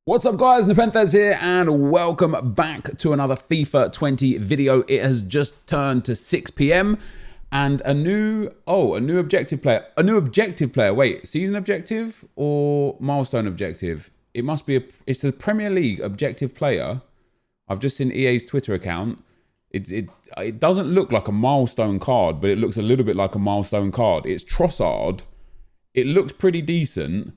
What's up guys, NepentheZ here and welcome back to another FIFA 20 video. It has just turned to 6 p.m. and a new objective player. Wait, season objective or milestone objective? It must be it's the Premier League objective player. I've just seen EA's Twitter account. It doesn't look like a milestone card, but it looks a little bit like a milestone card. It's Trossard. It looks pretty decent.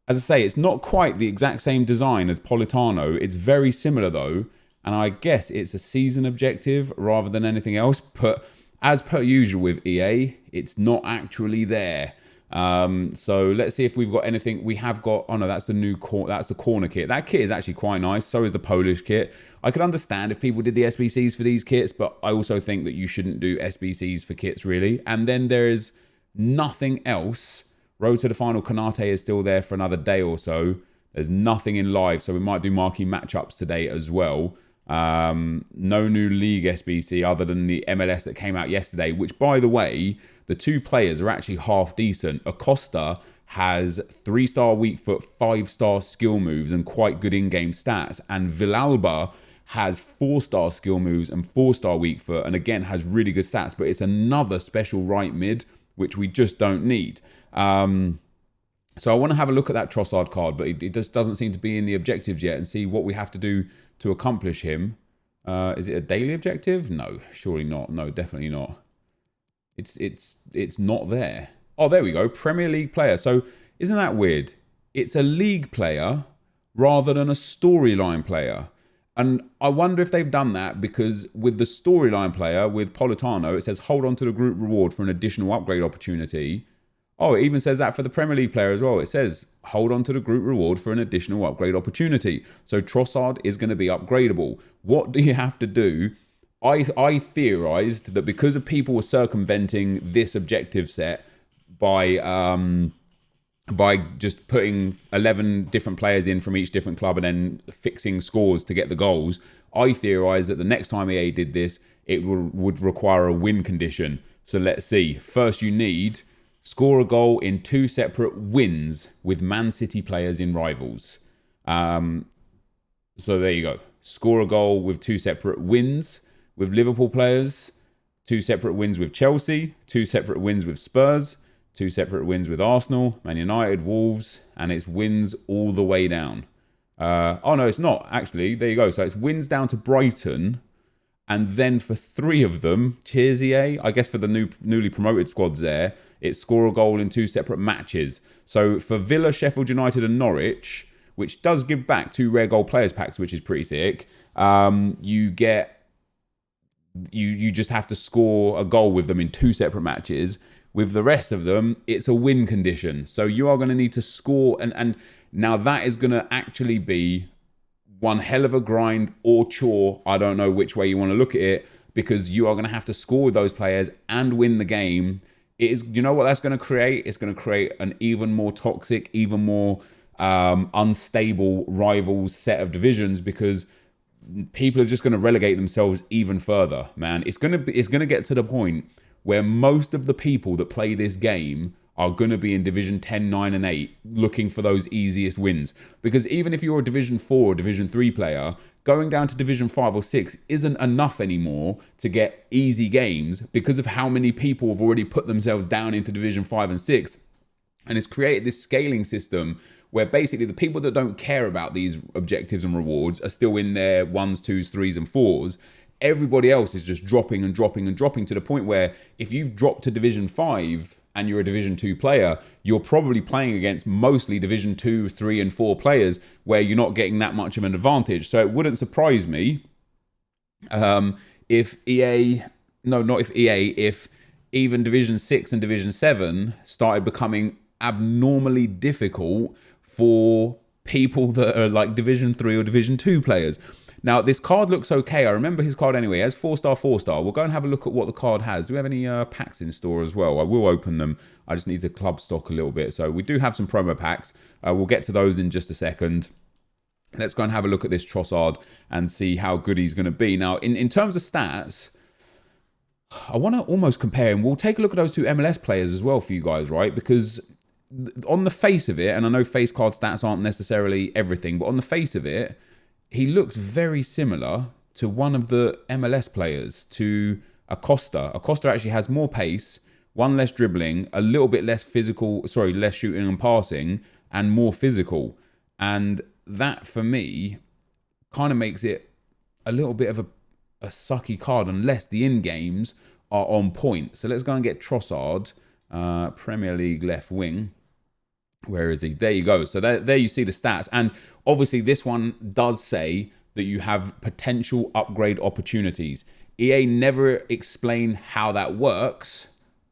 As I say, it's not quite the exact same design as Politano. It's very similar though. And I guess it's a season objective rather than anything else. But as per usual with EA, it's not actually there. So let's see if we've got anything. We have got, oh no, that's the corner kit. That kit is actually quite nice. So is the Polish kit. I could understand if people did the SBCs for these kits, but I also think that you shouldn't do SBCs for kits really. And then there is nothing else. Road to the final, Konate is still there for another day or so. There's nothing in live, so we might do marquee matchups today as well. No new league SBC other than the MLS that came out yesterday, which, by the way, the two players are actually half decent. Acosta has 3-star weak foot, 5-star skill moves and quite good in-game stats. And Villalba has 4-star skill moves and 4-star weak foot and again has really good stats, but it's another special right mid, which we just don't need. So I want to have a look at that Trossard card, but it just doesn't seem to be in the objectives yet and see what we have to do to accomplish him. Is it a daily objective? No, surely not. No, definitely not. It's not there. Oh, there we go. Premier League player. So isn't that weird? It's a league player rather than a storyline player. And I wonder if they've done that because with the storyline player, with Politano, it says hold on to the group reward for an additional upgrade opportunity. Oh, it even says that for the Premier League player as well. It says, hold on to the group reward for an additional upgrade opportunity. So Trossard is going to be upgradable. What do you have to do? I theorized that because of people were circumventing this objective set by just putting 11 different players in from each different club and then fixing scores to get the goals, I theorized that the next time EA did this, it would require a win condition. So let's see. First, you need score a goal in 2 separate wins with Man City players in rivals. So there you go. Score a goal with 2 separate wins with Liverpool players, 2 separate wins with Chelsea, 2 separate wins with Spurs, 2 separate wins with Arsenal, Man United, Wolves, and it's wins all the way down. Oh no, it's not actually. There you go. So it's wins down to Brighton. And then for 3 of them, cheers EA, I guess for the newly promoted squads there, it's score a goal in 2 separate matches. So for Villa, Sheffield United and Norwich, which does give back 2 rare gold players packs, which is pretty sick, you just have to score a goal with them in 2 separate matches. With the rest of them, it's a win condition. So you are going to need to score, and now that is going to actually be one hell of a grind or chore. I don't know which way you want to look at it, because you are going to have to score with those players and win the game. It is, you know what that's going to create? It's going to create an even more toxic, even more unstable rivals set of divisions, because people are just going to relegate themselves even further, man. It's going to get to the point where most of the people that play this game are going to be in Division 10, 9 and 8 looking for those easiest wins. Because even if you're a Division 4 or Division 3 player, going down to Division 5 or 6 isn't enough anymore to get easy games because of how many people have already put themselves down into Division 5 and 6. And it's created this scaling system where basically the people that don't care about these objectives and rewards are still in their 1s, 2s, 3s and 4s. Everybody else is just dropping and dropping and dropping to the point where if you've dropped to Division 5 and you're a Division 2 player, you're probably playing against mostly Division 2, 3 and 4 players where you're not getting that much of an advantage. So it wouldn't surprise me if even Division 6 and Division 7 started becoming abnormally difficult for people that are like Division 3 or Division 2 players. Now, this card looks okay. I remember his card anyway. It has 4-star, 4-star. We'll go and have a look at what the card has. Do we have any packs in store as well? I will open them. I just need to club stock a little bit. So we do have some promo packs. We'll get to those in just a second. Let's go and have a look at this Trossard and see how good he's going to be. Now, in terms of stats, I want to almost compare him. We'll take a look at those 2 MLS players as well for you guys, right? Because on the face of it, and I know face card stats aren't necessarily everything, but on the face of it, he looks very similar to one of the MLS players, to Acosta. Acosta actually has more pace, one less dribbling, a little bit less less shooting and passing, and more physical. And that, for me, kind of makes it a little bit of a sucky card unless the in-games are on point. So let's go and get Trossard, Premier League left wing. Where is he? There you go. So there you see the stats. And obviously this one does say that you have potential upgrade opportunities. EA never explain how that works,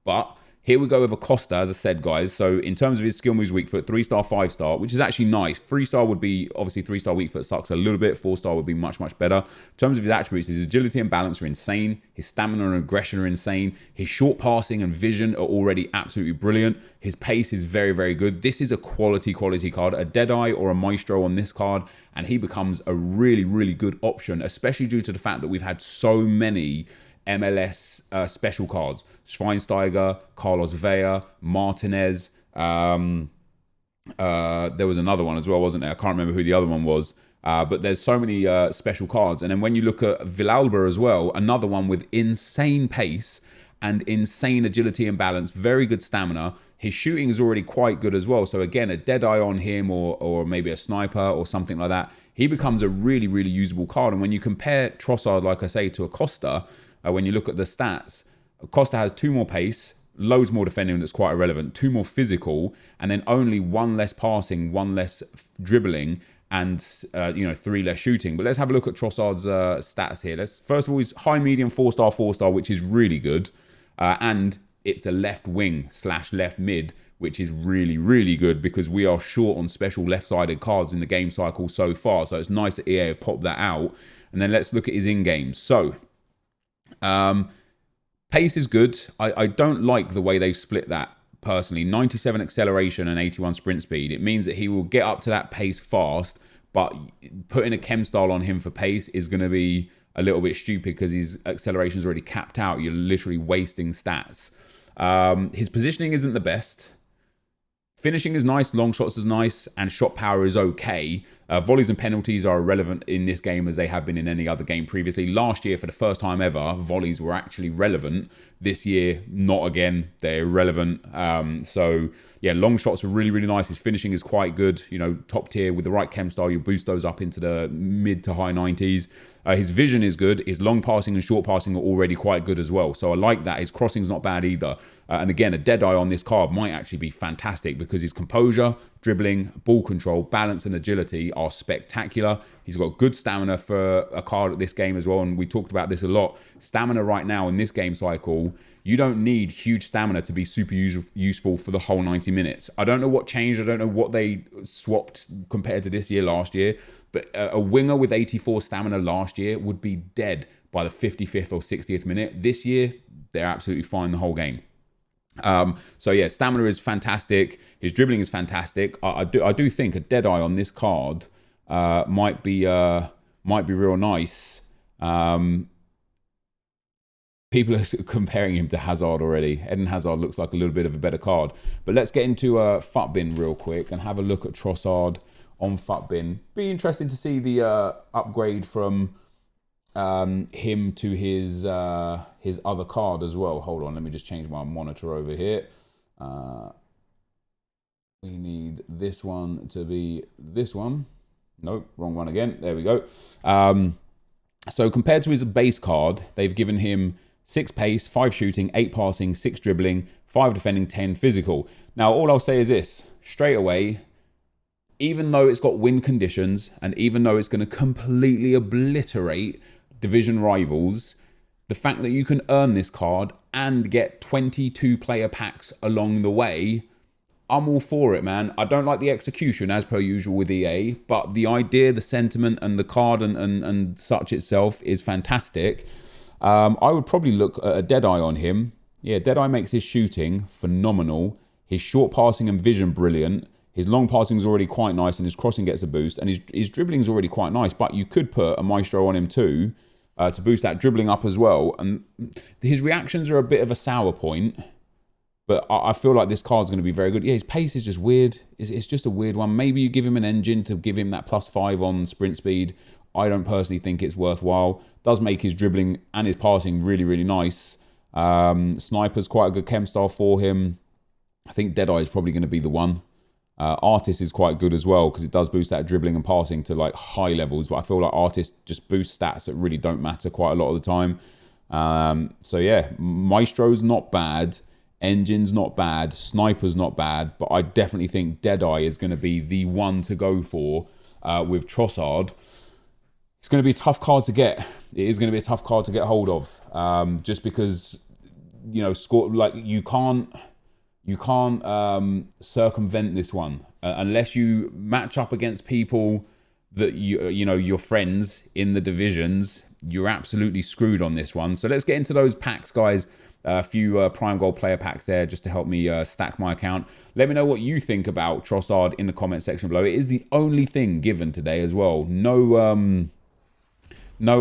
but here we go with Acosta, as I said, guys. So in terms of his skill moves, weak foot, 3-star, 5-star, which is actually nice. 3-star would be, obviously 3-star weak foot sucks a little bit. 4-star would be much, much better. In terms of his attributes, his agility and balance are insane. His stamina and aggression are insane. His short passing and vision are already absolutely brilliant. His pace is very, very good. This is a quality card. A Deadeye or a Maestro on this card, and he becomes a really, really good option, especially due to the fact that we've had so many MLS special cards. Schweinsteiger, Carlos Vela, Martinez. There was another one as well, wasn't there? I can't remember who the other one was. But there's so many special cards. And then when you look at Villalba as well, another one with insane pace and insane agility and balance, very good stamina. His shooting is already quite good as well. So again, a Deadeye on him or maybe a sniper or something like that, he becomes a really, really usable card. And when you compare Trossard, like I say, to Acosta, when you look at the stats, Costa has 2 more pace, loads more defending that's quite irrelevant, 2 more physical, and then only 1 less passing, 1 less dribbling, and 3 less shooting. But let's have a look at Trossard's stats here. First of all, he's high, medium, 4-star, 4-star, which is really good, and it's a left wing / left mid, which is really, really good because we are short on special left-sided cards in the game cycle so far. So it's nice that EA have popped that out. And then let's look at his in-games. So pace is good. I don't like the way they split that personally. 97 acceleration and 81 sprint speed. It means that he will get up to that pace fast, but putting a chem style on him for pace is going to be a little bit stupid because his acceleration is already capped out. You're literally wasting stats. His positioning isn't the best. Finishing is nice, long shots is nice, and shot power is okay. Volleys and penalties are irrelevant in this game as they have been in any other game previously. Last year, for the first time ever, volleys were actually relevant. This year, not again. They're irrelevant. So, yeah, long shots are really, really nice. His finishing is quite good. You know, top tier with the right chem style. You boost those up into the mid to high 90s. His vision is good. His long passing and short passing are already quite good as well. So I like that. His crossing's not bad either. And again, a Deadeye on this card might actually be fantastic because his composure, dribbling, ball control, balance and agility are spectacular. He's got good stamina for a card at this game as well. And we talked about this a lot. Stamina right now in this game cycle, you don't need huge stamina to be super useful for the whole 90 minutes. I don't know what changed. I don't know what they swapped compared to this year, last year. But a winger with 84 stamina last year would be dead by the 55th or 60th minute. This year, they're absolutely fine the whole game. So yeah, stamina is fantastic. His dribbling is fantastic. I do think a Deadeye on this card might be real nice. People are comparing him to Hazard already. Eden Hazard looks like a little bit of a better card. But let's get into Futbin real quick and have a look at Trossard on Futbin. Be interesting to see the upgrade from him to his other card as well. Hold on, let me just change my monitor over here. We need this one to be this one. Nope, wrong one again. There we go. So compared to his base card, they've given him 6 pace, 5 shooting, 8 passing, 6 dribbling, 5 defending, 10 physical. Now, all I'll say is this, straight away, even though it's got win conditions and even though it's going to completely obliterate division rivals, the fact that you can earn this card and get 22 player packs along the way, I'm all for it, man. I don't like the execution as per usual with EA, but the idea, the sentiment and the card and such itself is fantastic. I would probably look at a Deadeye on him. Yeah, Deadeye makes his shooting phenomenal. His short passing and vision brilliant. His long passing is already quite nice and his crossing gets a boost. And his dribbling is already quite nice, but you could put a Maestro on him too to boost that dribbling up as well. And his reactions are a bit of a sour point. But I feel like this card's going to be very good. Yeah, his pace is just weird. It's just a weird one. Maybe you give him an engine to give him that +5 on sprint speed. I don't personally think it's worthwhile. Does make his dribbling and his passing really, really nice. Sniper's quite a good chem style for him. I think Deadeye is probably going to be the one. Artist is quite good as well because it does boost that dribbling and passing to like high levels. But I feel like Artist just boosts stats that really don't matter quite a lot of the time. So yeah, Maestro's not bad. Engine's not bad. Sniper's not bad. But I definitely think Deadeye is going to be the one to go for with Trossard. It's going to be a tough card to get. It is going to be a tough card to get hold of. Just because, you know, you can't circumvent this one unless you match up against people that you know your friends in the divisions. You're absolutely screwed on this one. So let's get into those packs, guys. A few prime gold player packs there just to help me stack my account. Let me know what you think about Trossard in the comment section below. It is the only thing given today as well. No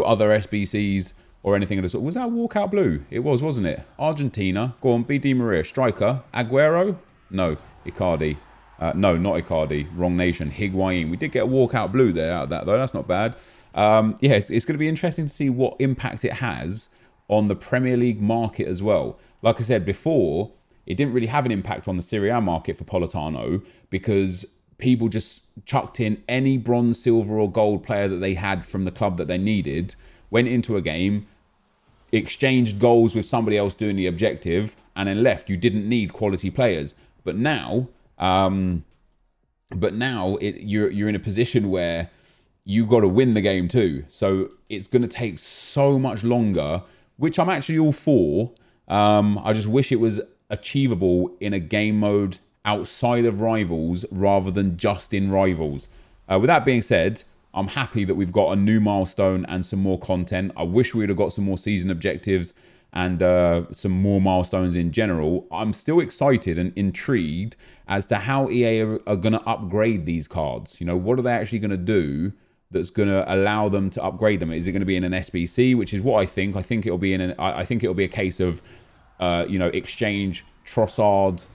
other SBCs or anything of the sort. Was that walkout blue? It was, wasn't it? Argentina. Go on, be Di Maria. Striker. Aguero? No. Icardi. No, not Icardi. Wrong nation. Higuain. We did get a walkout blue there out of that, though. That's not bad. Yeah, it's going to be interesting to see what impact it has on the Premier League market as well. Like I said before, it didn't really have an impact on the Serie A market for Politano because people just chucked in any bronze, silver or gold player that they had from the club that they needed, went into a game, exchanged goals with somebody else doing the objective, and then left. You didn't need quality players. But now, you're in a position where you got to win the game too. So it's going to take so much longer, which I'm actually all for. I just wish it was achievable in a game mode outside of Rivals rather than just in Rivals. With that being said, I'm happy that we've got a new milestone and some more content. I wish we would have got some more season objectives and some more milestones in general. I'm still excited and intrigued as to how EA are going to upgrade these cards. You know, what are they actually going to do that's going to allow them to upgrade them? Is it going to be in an SBC, which is what I think. I think it'll be I think it'll be a case of, you know, exchange Trossard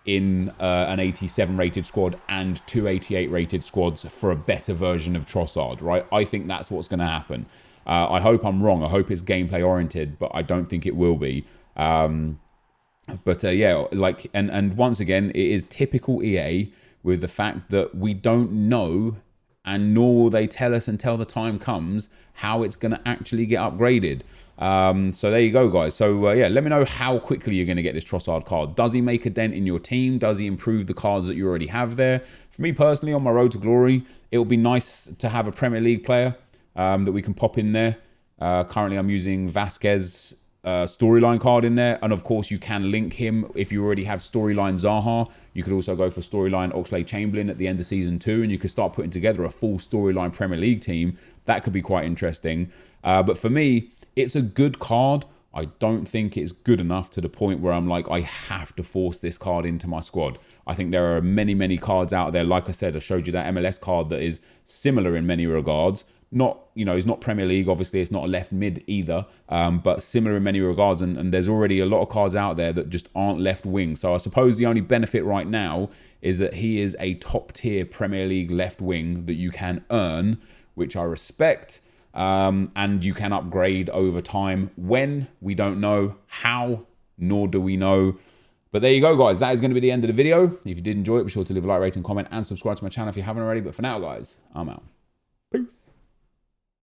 in an 87 rated squad and 288 rated squads for a better version of Trossard, right? I think that's what's going to happen. I hope I'm wrong. I hope it's gameplay oriented, but I don't think it will be. Yeah, like, and once again, it is typical EA with the fact that we don't know, and nor will they tell us until the time comes how it's going to actually get upgraded. So there you go, guys. So yeah, let me know how quickly you're going to get this Trossard card. Does he make a dent in your team? Does he improve the cards that you already have there? For me personally, on my road to glory, it would be nice to have a Premier League player that we can pop in there. Currently, I'm using Vasquez storyline card in there, and of course you can link him if you already have storyline Zaha. You could also go for storyline Oxlade-Chamberlain at the end of season 2, and you could start putting together a full storyline Premier League team. That could be quite interesting. But for me, it's a good card. I don't think it's good enough to the point where I'm like, I have to force this card into my squad. I think there are many, many cards out there. Like I said, I showed you that MLS card that is similar in many regards. Not, you know, it's not Premier League, obviously, it's not a left mid either, but similar in many regards. And there's already a lot of cards out there that just aren't left wing. So I suppose the only benefit right now is that he is a top tier Premier League left wing that you can earn, which I respect. And you can upgrade over time. When? We don't know. How? Nor do we know. But there you go, guys. That is going to be the end of the video. If you did enjoy it, be sure to leave a like, rating, comment, and subscribe to my channel if you haven't already. But for now, guys, I'm out. Peace.